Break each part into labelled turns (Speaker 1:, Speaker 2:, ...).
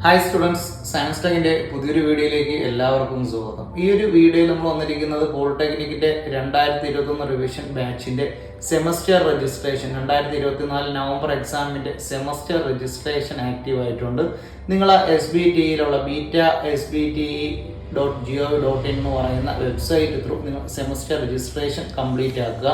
Speaker 1: Hi students, science ടെക്കിന്റെ പുതിയൊരു വീഡിയോയിലേക്ക് എല്ലാവർക്കും സ്വാഗതം. ഈ ഒരു വീഡിയോയിൽ നമ്മൾ വന്നിരിക്കുന്നത് പോളിടെക്നിക്കിന്റെ 2021 റിവിഷൻ ബാച്ചിന്റെ സെമസ്റ്റർ രജിസ്ട്രേഷൻ 2024 നവംബർ എക്സാമിന്റെ സെമസ്റ്റർ രജിസ്ട്രേഷൻ ആക്റ്റീവ് ആയിട്ടുണ്ട്. നിങ്ങൾ SBTയിലുള്ള beta.sbte.gov.in എന്ന് പറയുന്ന വെബ്സൈറ്റ് ത്രൂ നിങ്ങൾ സെമസ്റ്റർ രജിസ്ട്രേഷൻ കംപ്ലീറ്റ് ആക്കുക.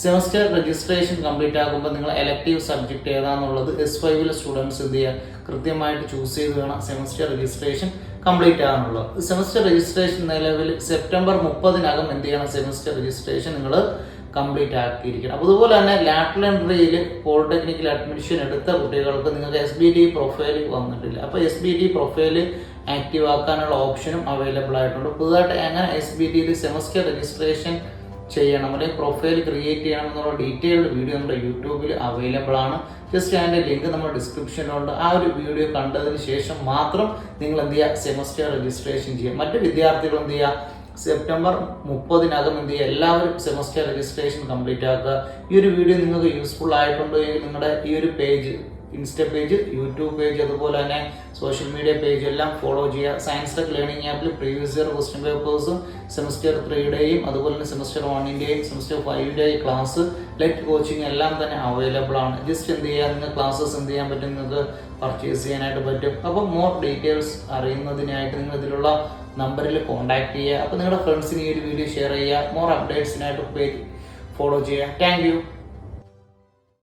Speaker 1: സെമസ്റ്റർ രജിസ്ട്രേഷൻ കംപ്ലീറ്റ് ആകുമ്പോൾ നിങ്ങൾ എലക്റ്റീവ് സബ്ജക്ട് ഏതാണെന്നുള്ളത് S5 സ്റ്റുഡൻസ് എന്ത് ചെയ്യുക കൃത്യമായിട്ട് ചൂസ് ചെയ്ത് വേണം സെമസ്റ്റർ രജിസ്ട്രേഷൻ കംപ്ലീറ്റ് ആകാനുള്ളത്. സെമസ്റ്റർ രജിസ്ട്രേഷൻ നിലവിൽ സെപ്റ്റംബർ 30 എന്ത് ചെയ്യണം, സെമസ്റ്റർ രജിസ്ട്രേഷൻ നിങ്ങൾ കംപ്ലീറ്റ് ആക്കിയിരിക്കണം. അപ്പോൾ അതുപോലെ തന്നെ ലാറ്ററൽ എൻട്രിയിൽ പോളിടെക്നിക്കൽ അഡ്മിഷൻ എടുത്ത കുട്ടികൾക്ക് നിങ്ങൾക്ക് SBT പ്രൊഫൈൽ വന്നിട്ടില്ല. അപ്പോൾ SBT പ്രൊഫൈൽ ആക്റ്റീവ് ആക്കാനുള്ള ഓപ്ഷനും അവൈലബിൾ ആയിട്ടുണ്ട്. പുതുതായിട്ട് എങ്ങനെ SBTയിൽ സെമസ്റ്റർ രജിസ്ട്രേഷൻ ചെയ്യണം അല്ലെങ്കിൽ പ്രൊഫൈൽ ക്രിയേറ്റ് ചെയ്യണം എന്നുള്ള ഡീറ്റെയിൽഡ് വീഡിയോ നമ്മുടെ യൂട്യൂബിൽ അവൈലബിൾ ആണ്. ജസ്റ്റ് അതിൻ്റെ ലിങ്ക് നമ്മുടെ ഡിസ്ക്രിപ്ഷനിലുണ്ട്. ആ ഒരു വീഡിയോ കണ്ടതിന് ശേഷം മാത്രം നിങ്ങൾ എന്ത് ചെയ്യുക, സെമസ്റ്റർ രജിസ്ട്രേഷൻ ചെയ്യുക. മറ്റ് വിദ്യാർത്ഥികൾ എന്ത് ചെയ്യുക, സെപ്റ്റംബർ 30 എന്ത് ചെയ്യുക, എല്ലാവരും സെമസ്റ്റർ രജിസ്ട്രേഷൻ കംപ്ലീറ്റ് ആക്കുക. ഈ ഒരു വീഡിയോ നിങ്ങൾക്ക് യൂസ്ഫുൾ ആയിട്ടുണ്ടോ എങ്കിൽ നിങ്ങളുടെ ഈ ഒരു page, insta page, YouTube page, അതുപോലെ തന്നെ സോഷ്യൽ മീഡിയ പേജ് എല്ലാം ഫോളോ ചെയ്യുക. സയൻസ് ടെക് ലേണിംഗ് ആപ്പിൽ പ്രീവിയസ് ഇയർ ക്വസ്റ്റ്യൻ പേപ്പേഴ്സും സെമസ്റ്റർ 3യുടെയും അതുപോലെ തന്നെ സെമസ്റ്റർ 1ൻ്റെയും സെമസ്റ്റർ 5ൻ്റെയും ക്ലാസ്, ലെറ്റ് കോച്ചിങ് എല്ലാം തന്നെ അവൈലബിൾ ആണ്. ജസ്റ്റ് എന്ത് ചെയ്യുക, നിങ്ങൾ ക്ലാസ്സസ് എന്ത് ചെയ്യാൻ പറ്റും, നിങ്ങൾക്ക് പർച്ചേസ് ചെയ്യാനായിട്ട് പറ്റും. അപ്പോൾ മോർ ഡീറ്റെയിൽസ് അറിയുന്നതിനായിട്ട് നിങ്ങൾ ഇതിലുള്ള നമ്പറിൽ കോൺടാക്ട് ചെയ്യുക. അപ്പോൾ നിങ്ങളുടെ ഫ്രണ്ട്സിന് ഈ ഒരു വീഡിയോ ഷെയർ ചെയ്യുക. മോർ അപ്ഡേറ്റ്സിനായിട്ട് പേജ് ഫോളോ ചെയ്യുക. Thank you.